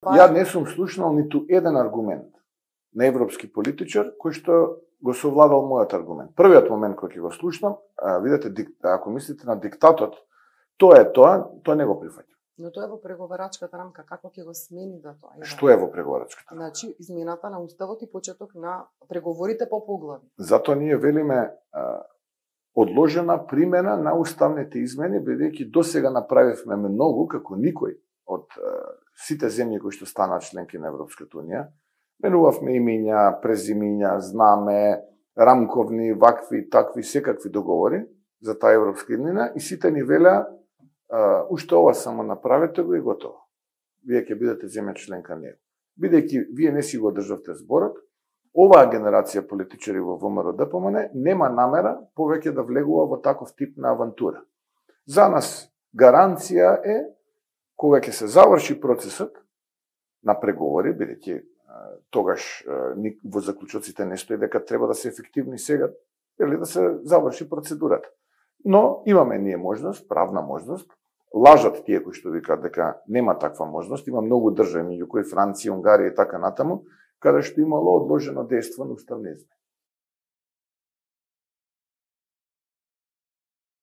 Ја не сум слушнал ниту еден аргумент на европски политичар кој што го совладал мојот аргумент. Првиот момент кој ќе го слушнам, видете, ако мислите на диктатот, тоа не го прифаќам. Но тоа е во преговарачката рамка, како ќе го смени да тоа? Што е во преговарачката? Значи, измената на уставот и почеток на преговорите по поглави. Затоа ние велиме одложена примена на уставните измени, бидејќи досега направивме многу, како никој од сите земји кои што станаа членки на Европската унија. Менувавме имиња, презимиња, знаме, рамковни, вакви, такви, секакви договори за таа Европска иднина и сите ни велеа уште ова само направете го и готово. Вие ќе бидете земја членка него. Бидејќи вие не си го одржавте зборот, оваа генерација политичари во ВМРО ДПМН нема намера повеќе да влегува во таков тип на авантура. За нас гаранција е кога ќе се заврши процесот на преговори, бидејќи тогаш во заклучоците не стои дека треба да се ефективни сега, или да се заврши процедурата. Но имаме ние можност, правна можност, лажат тие кои што викаат дека нема таква можност, има многу држави, меѓу кои Франција, Унгарија и така натаму, каде што имало одложено дејство на уставни измени.